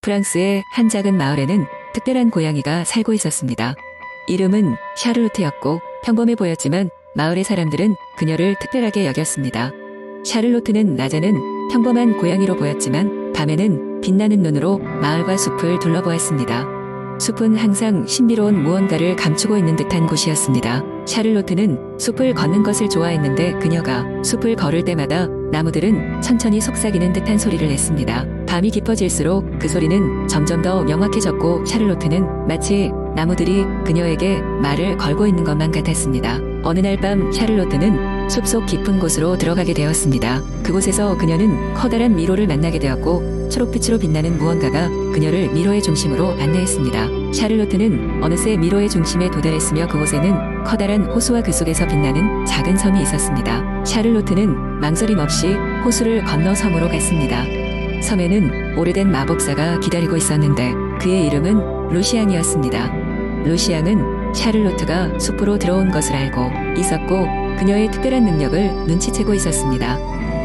프랑스의 한 작은 마을에는 특별한 고양이가 살고 있었습니다. 이름은 샤를로트였고 평범해 보였지만 마을의 사람들은 그녀를 특별하게 여겼습니다. 샤를로트는 낮에는 평범한 고양이로 보였지만 밤에는 빛나는 눈으로 마을과 숲을 둘러보았습니다. 숲은 항상 신비로운 무언가를 감추고 있는 듯한 곳이었습니다. 샤를로트는 숲을 걷는 것을 좋아했는데 그녀가 숲을 걸을 때마다 나무들은 천천히 속삭이는 듯한 소리를 냈습니다. 밤이 깊어질수록 그 소리는 점점 더 명확해졌고 샤를로트는 마치 나무들이 그녀에게 말을 걸고 있는 것만 같았습니다. 어느 날 밤 샤를로트는 숲속 깊은 곳으로 들어가게 되었습니다. 그곳에서 그녀는 커다란 미로를 만나게 되었고 초록빛으로 빛나는 무언가가 그녀를 미로의 중심으로 안내했습니다. 샤를로트는 어느새 미로의 중심에 도달했으며 그곳에는 커다란 호수와 그 속에서 빛나는 작은 섬이 있었습니다. 샤를로트는 망설임 없이 호수를 건너 섬으로 갔습니다. 섬에는 오래된 마법사가 기다리고 있었는데 그의 이름은 루시앙이었습니다. 루시앙은 샤를로트가 숲으로 들어온 것을 알고 있었고 그녀의 특별한 능력을 눈치채고 있었습니다.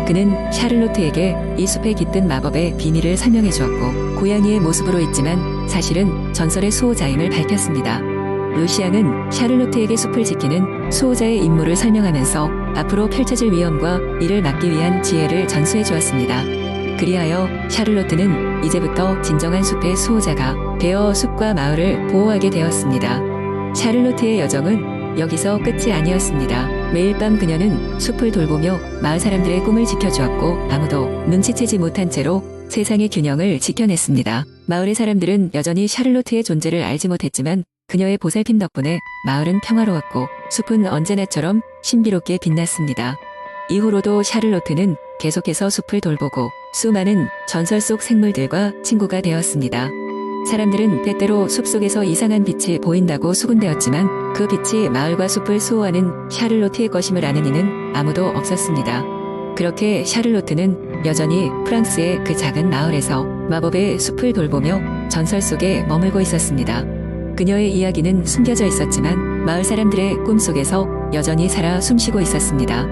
그는 샤를로트에게 이 숲에 깃든 마법의 비밀을 설명해 주었고 고양이의 모습으로 있지만 사실은 전설의 수호자임을 밝혔습니다. 루시앙은 샤를로트에게 숲을 지키는 수호자의 임무를 설명하면서 앞으로 펼쳐질 위험과 이를 막기 위한 지혜를 전수해 주었습니다. 그리하여 샤를로트는 이제부터 진정한 숲의 수호자가 되어 숲과 마을을 보호하게 되었습니다. 샤를로트의 여정은 여기서 끝이 아니었습니다. 매일 밤 그녀는 숲을 돌보며 마을 사람들의 꿈을 지켜주었고 아무도 눈치채지 못한 채로 세상의 균형을 지켜냈습니다. 마을의 사람들은 여전히 샤를로트의 존재를 알지 못했지만 그녀의 보살핌 덕분에 마을은 평화로웠고 숲은 언제나처럼 신비롭게 빛났습니다. 이후로도 샤를로트는 계속해서 숲을 돌보고 수많은 전설 속 생물들과 친구가 되었습니다. 사람들은 때때로 숲속에서 이상한 빛이 보인다고 수군대었지만 그 빛이 마을과 숲을 수호하는 샤를로트의 것임을 아는 이는 아무도 없었습니다. 그렇게 샤를로트는 여전히 프랑스의 그 작은 마을에서 마법의 숲을 돌보며 전설 속에 머물고 있었습니다. 그녀의 이야기는 숨겨져 있었지만 마을 사람들의 꿈속에서 여전히 살아 숨쉬고 있었습니다.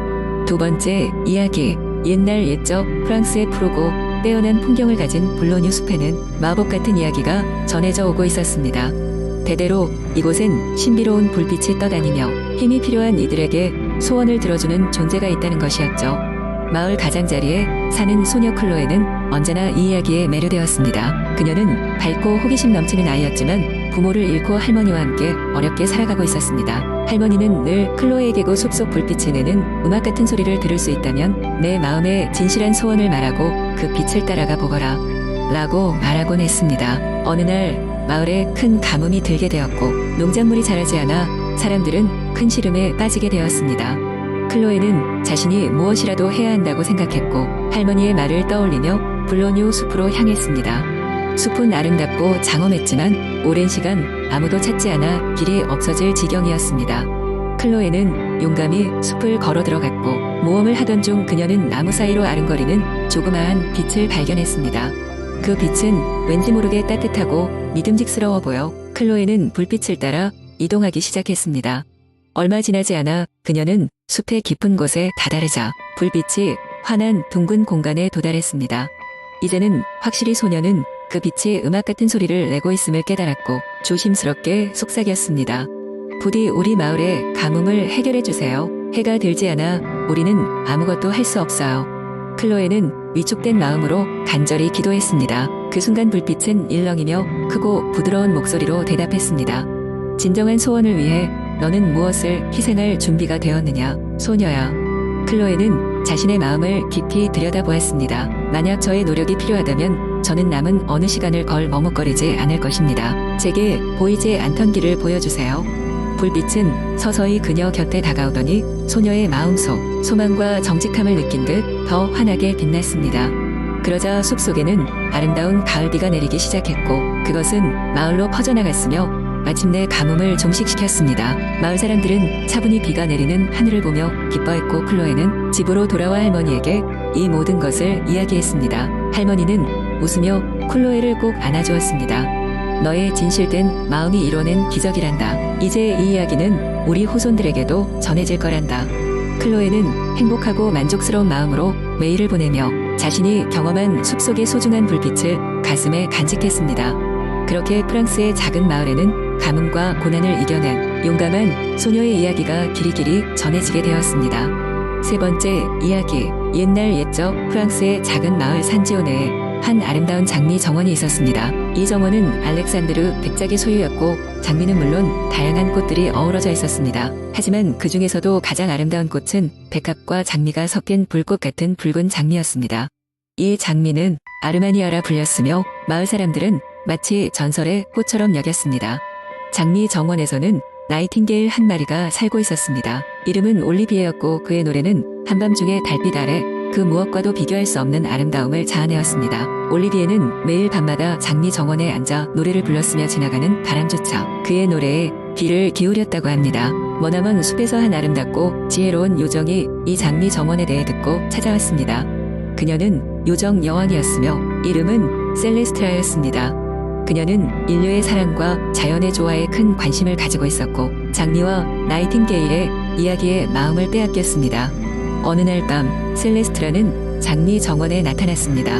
두 번째 이야기. 옛날 옛적 프랑스의 푸르고 빼어난 풍경을 가진 볼로뉴 숲에는 마법 같은 이야기가 전해져 오고 있었습니다. 대대로 이곳엔 신비로운 불빛이 떠다니며 힘이 필요한 이들에게 소원을 들어주는 존재가 있다는 것이었죠. 마을 가장자리에 사는 소녀 클로에는 언제나 이 이야기에 매료되었습니다. 그녀는 밝고 호기심 넘치는 아이였지만 부모를 잃고 할머니와 함께 어렵게 살아가고 있었습니다. 할머니는 늘 클로에에게고 숲속 불빛이 내는 음악 같은 소리를 들을 수 있다면 내 마음의 진실한 소원을 말하고 그 빛을 따라가 보거라 라고 말하곤 했습니다. 어느 날 마을에 큰 가뭄이 들게 되었고 농작물이 자라지 않아 사람들은 큰 시름에 빠지게 되었습니다. 클로에는 자신이 무엇이라도 해야 한다고 생각했고 할머니의 말을 떠올리며 볼로뉴 숲으로 향했습니다. 숲은 아름답고 장엄했지만 오랜 시간 아무도 찾지 않아 길이 없어질 지경이었습니다. 클로에는 용감히 숲을 걸어 들어갔고 모험을 하던 중 그녀는 나무 사이로 아른거리는 조그마한 빛을 발견했습니다. 그 빛은 왠지 모르게 따뜻하고 믿음직스러워 보여 클로에는 불빛을 따라 이동하기 시작했습니다. 얼마 지나지 않아 그녀는 숲의 깊은 곳에 다다르자 불빛이 환한 둥근 공간에 도달했습니다. 이제는 확실히 소녀는 그 빛이 음악 같은 소리를 내고 있음을 깨달았고 조심스럽게 속삭였습니다. 부디 우리 마을의 가뭄을 해결해 주세요. 해가 들지 않아 우리는 아무것도 할 수 없어요. 클로에는 위축된 마음으로 간절히 기도했습니다. 그 순간 불빛은 일렁이며 크고 부드러운 목소리로 대답했습니다. 진정한 소원을 위해 너는 무엇을 희생할 준비가 되었느냐, 소녀야. 클로에는 자신의 마음을 깊이 들여다보았습니다. 만약 저의 노력이 필요하다면 저는 남은 어느 시간을 걸 머뭇거리지 않을 것입니다. 제게 보이지 않던 길을 보여주세요. 불빛은 서서히 그녀 곁에 다가오더니 소녀의 마음속 소망과 정직함을 느낀 듯 더 환하게 빛났습니다. 그러자 숲속에는 아름다운 가을비가 내리기 시작했고 그것은 마을로 퍼져나갔으며 마침내 가뭄을 종식시켰습니다. 마을 사람들은 차분히 비가 내리는 하늘을 보며 기뻐했고 클로에는 집으로 돌아와 할머니에게 이 모든 것을 이야기했습니다. 할머니는 웃으며 클로에를 꼭 안아주었습니다. 너의 진실된 마음이 이뤄낸 기적이란다. 이제 이 이야기는 우리 후손들에게도 전해질 거란다. 클로에는 행복하고 만족스러운 마음으로 매일을 보내며 자신이 경험한 숲속의 소중한 불빛을 가슴에 간직했습니다. 그렇게 프랑스의 작은 마을에는 가뭄과 고난을 이겨낸 용감한 소녀의 이야기가 길이길이 전해지게 되었습니다. 세 번째 이야기, 옛날 옛적 프랑스의 작은 마을 산지오네에 한 아름다운 장미 정원이 있었습니다. 이 정원은 알렉산드르 백작의 소유였고 장미는 물론 다양한 꽃들이 어우러져 있었습니다. 하지만 그 중에서도 가장 아름다운 꽃은 백합과 장미가 섞인 불꽃 같은 붉은 장미였습니다. 이 장미는 아르마니아라 불렸으며 마을 사람들은 마치 전설의 꽃처럼 여겼습니다. 장미 정원에서는 나이팅게일 한 마리가 살고 있었습니다. 이름은 올리비에였고 그의 노래는 한밤중에 달빛 아래 그 무엇과도 비교할 수 없는 아름다움을 자아내었습니다. 올리비에는 매일 밤마다 장미 정원에 앉아 노래를 불렀으며 지나가는 바람조차 그의 노래에 귀를 기울였다고 합니다. 머나먼 숲에서 한 아름답고 지혜로운 요정이 이 장미 정원에 대해 듣고 찾아왔습니다. 그녀는 요정 여왕이었으며 이름은 셀레스트라였습니다. 그녀는 인류의 사랑과 자연의 조화에 큰 관심을 가지고 있었고 장미와 나이팅게일의 이야기에 마음을 빼앗겼습니다. 어느 날 밤 셀레스트라는 장미 정원에 나타났습니다.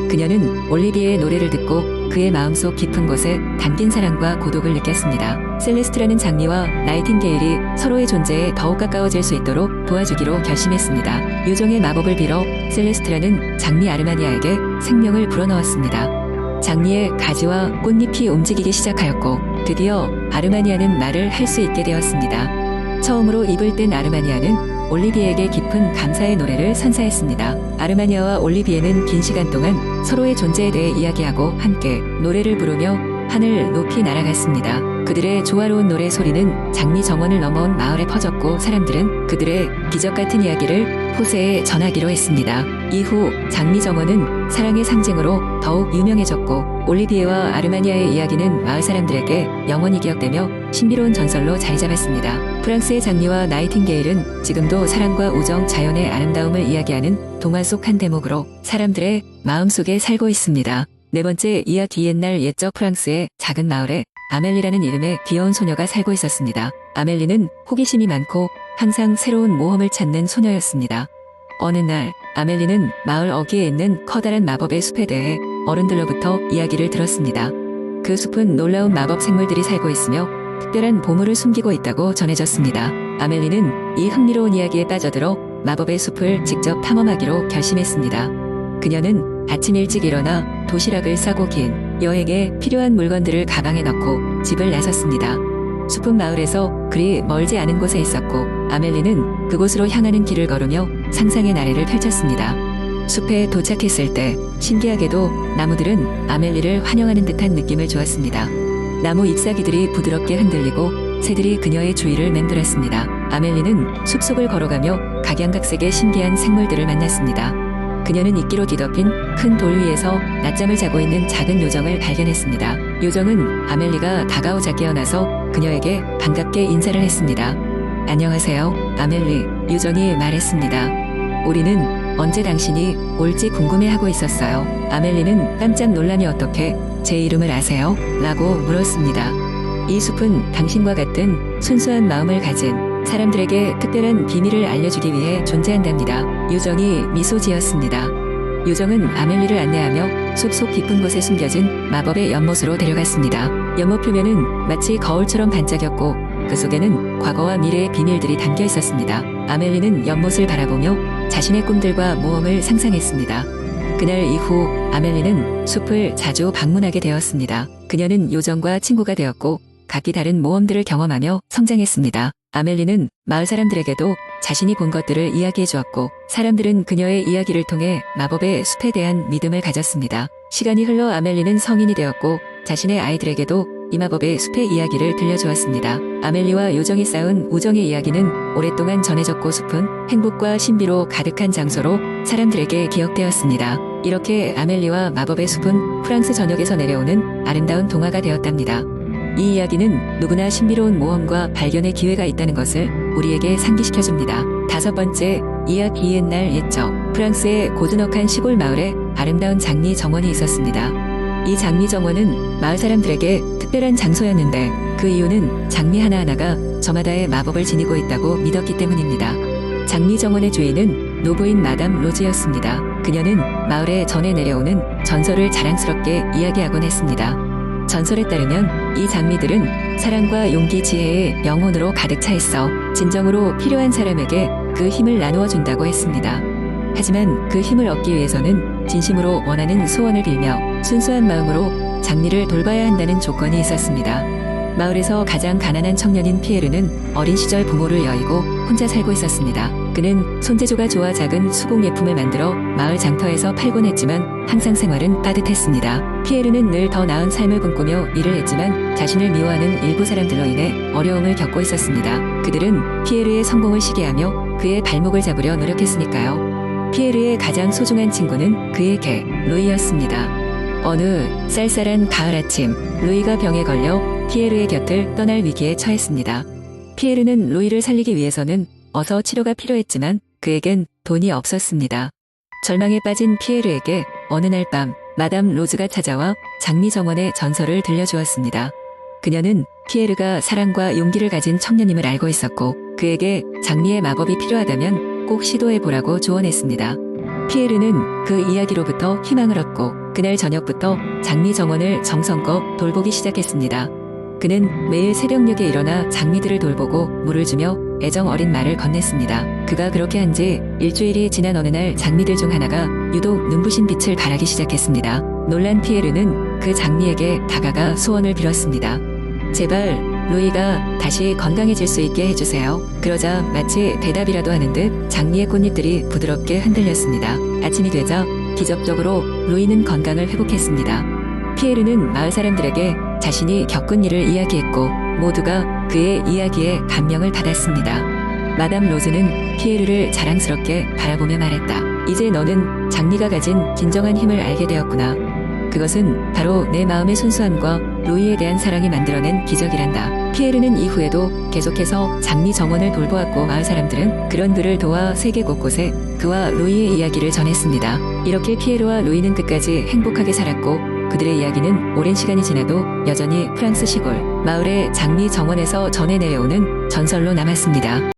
그녀는 올리비에의 노래를 듣고 그의 마음속 깊은 곳에 담긴 사랑과 고독을 느꼈습니다. 셀레스트라는 장미와 나이팅게일이 서로의 존재에 더욱 가까워질 수 있도록 도와주기로 결심했습니다. 요정의 마법을 빌어 셀레스트라는 장미 아르마니아에게 생명을 불어넣었습니다. 장미의 가지와 꽃잎이 움직이기 시작하였고 드디어 아르마니아는 말을 할 수 있게 되었습니다. 처음으로 입을 뗀 아르마니아는 올리비에에게 깊은 감사의 노래를 선사했습니다. 아르마니아와 올리비에는 긴 시간 동안 서로의 존재에 대해 이야기하고 함께 노래를 부르며 하늘 높이 날아갔습니다. 그들의 조화로운 노래 소리는 장미 정원을 넘어온 마을에 퍼졌고 사람들은 그들의 기적 같은 이야기를 호세에 전하기로 했습니다. 이후 장미 정원은 사랑의 상징으로 더욱 유명해졌고 올리비에와 아르마니아의 이야기는 마을 사람들에게 영원히 기억되며 신비로운 전설로 자리 잡았습니다. 프랑스의 장미와 나이팅게일은 지금도 사랑과 우정, 자연의 아름다움을 이야기하는 동화 속 한 대목으로 사람들의 마음속에 살고 있습니다. 네 번째 이야기, 옛날 옛적 프랑스의 작은 마을에 아멜리라는 이름의 귀여운 소녀가 살고 있었습니다. 아멜리는 호기심이 많고 항상 새로운 모험을 찾는 소녀였습니다. 어느 날 아멜리는 마을 어귀에 있는 커다란 마법의 숲에 대해 어른들로부터 이야기를 들었습니다. 그 숲은 놀라운 마법 생물들이 살고 있으며 특별한 보물을 숨기고 있다고 전해졌습니다. 아멜리는 이 흥미로운 이야기에 빠져들어 마법의 숲을 직접 탐험하기로 결심했습니다. 그녀는 아침 일찍 일어나 도시락을 싸고 긴 여행에 필요한 물건들을 가방에 넣고 집을 나섰습니다. 숲은 마을에서 그리 멀지 않은 곳에 있었고 아멜리는 그곳으로 향하는 길을 걸으며 상상의 나래를 펼쳤습니다. 숲에 도착했을 때 신기하게도 나무들은 아멜리를 환영하는 듯한 느낌을 주었습니다. 나무 잎사귀들이 부드럽게 흔들리고 새들이 그녀의 주위를 맴돌았습니다. 아멜리는 숲속을 걸어가며 각양각색의 신기한 생물들을 만났습니다. 그녀는 이끼로 뒤덮인 큰 돌 위에서 낮잠을 자고 있는 작은 요정을 발견했습니다. 요정은 아멜리가 다가오자 깨어나서 그녀에게 반갑게 인사를 했습니다. 안녕하세요, 아멜리, 요정이 말했습니다. 우리는 언제 당신이 올지 궁금해하고 있었어요. 아멜리는 깜짝 놀라며 어떻게 제 이름을 아세요? 라고 물었습니다. 이 숲은 당신과 같은 순수한 마음을 가진 사람들에게 특별한 비밀을 알려주기 위해 존재한답니다. 요정이 미소 지었습니다. 요정은 아멜리를 안내하며 숲속 깊은 곳에 숨겨진 마법의 연못으로 데려갔습니다. 연못 표면은 마치 거울처럼 반짝였고 그 속에는 과거와 미래의 비밀들이 담겨 있었습니다. 아멜리는 연못을 바라보며 자신의 꿈들과 모험을 상상했습니다. 그날 이후 아멜리는 숲을 자주 방문하게 되었습니다. 그녀는 요정과 친구가 되었고 각기 다른 모험들을 경험하며 성장했습니다. 아멜리는 마을 사람들에게도 자신이 본 것들을 이야기해 주었고 사람들은 그녀의 이야기를 통해 마법의 숲에 대한 믿음을 가졌습니다. 시간이 흘러 아멜리는 성인이 되었고 자신의 아이들에게도 이 마법의 숲의 이야기를 들려주었습니다. 아멜리와 요정이 쌓은 우정의 이야기는 오랫동안 전해졌고 숲은 행복과 신비로 가득한 장소로 사람들에게 기억되었습니다. 이렇게 아멜리와 마법의 숲은 프랑스 전역에서 내려오는 아름다운 동화가 되었답니다. 이 이야기는 누구나 신비로운 모험과 발견의 기회가 있다는 것을 우리에게 상기시켜줍니다. 다섯 번째 이야기, 옛날 옛적 프랑스의 고즈넉한 시골 마을에 아름다운 장미 정원이 있었습니다. 이 장미 정원은 마을 사람들에게 특별한 장소였는데 그 이유는 장미 하나하나가 저마다의 마법을 지니고 있다고 믿었기 때문입니다. 장미 정원의 주인은 노부인 마담 로즈였습니다. 그녀는 마을에 전해 내려오는 전설을 자랑스럽게 이야기하곤 했습니다. 전설에 따르면 이 장미들은 사랑과 용기, 지혜의 영혼으로 가득 차 있어 진정으로 필요한 사람에게 그 힘을 나누어 준다고 했습니다. 하지만 그 힘을 얻기 위해서는 진심으로 원하는 소원을 빌며 순수한 마음으로 장미를 돌봐야 한다는 조건이 있었습니다. 마을에서 가장 가난한 청년인 피에르는 어린 시절 부모를 여의고 혼자 살고 있었습니다. 그는 손재주가 좋아 작은 수공예품을 만들어 마을 장터에서 팔곤 했지만 항상 생활은 빠듯했습니다. 피에르는 늘 더 나은 삶을 꿈꾸며 일을 했지만 자신을 미워하는 일부 사람들로 인해 어려움을 겪고 있었습니다. 그들은 피에르의 성공을 시기하며 그의 발목을 잡으려 노력했으니까요. 피에르의 가장 소중한 친구는 그의 개, 루이였습니다. 어느 쌀쌀한 가을 아침, 루이가 병에 걸려 피에르의 곁을 떠날 위기에 처했습니다. 피에르는 루이를 살리기 위해서는 어서 치료가 필요했지만 그에겐 돈이 없었습니다. 절망에 빠진 피에르에게 어느 날 밤 마담 로즈가 찾아와 장미 정원의 전설을 들려주었습니다. 그녀는 피에르가 사랑과 용기를 가진 청년임을 알고 있었고 그에게 장미의 마법이 필요하다면 꼭 시도해보라고 조언했습니다. 피에르는 그 이야기로부터 희망을 얻고 그날 저녁부터 장미 정원을 정성껏 돌보기 시작했습니다. 그는 매일 새벽녘에 일어나 장미들을 돌보고 물을 주며 애정 어린 말을 건넸습니다. 그가 그렇게 한 지 일주일이 지난 어느 날 장미들 중 하나가 유독 눈부신 빛을 발하기 시작했습니다. 놀란 피에르는 그 장미에게 다가가 소원을 빌었습니다. 제발 루이가 다시 건강해질 수 있게 해주세요. 그러자 마치 대답이라도 하는 듯 장미의 꽃잎들이 부드럽게 흔들렸습니다. 아침이 되자 기적적으로 루이는 건강을 회복했습니다. 피에르는 마을 사람들에게 자신이 겪은 일을 이야기했고 모두가 그의 이야기에 감명을 받았습니다. 마담 로즈는 피에르를 자랑스럽게 바라보며 말했다. 이제 너는 장미가 가진 진정한 힘을 알게 되었구나. 그것은 바로 내 마음의 순수함과 루이에 대한 사랑이 만들어낸 기적이란다. 피에르는 이후에도 계속해서 장미 정원을 돌보았고 마을 사람들은 그런 그를 도와 세계 곳곳에 그와 루이의 이야기를 전했습니다. 이렇게 피에르와 루이는 끝까지 행복하게 살았고 그들의 이야기는 오랜 시간이 지나도 여전히 프랑스 시골 마을의 장미 정원에서 전해 내려오는 전설로 남았습니다.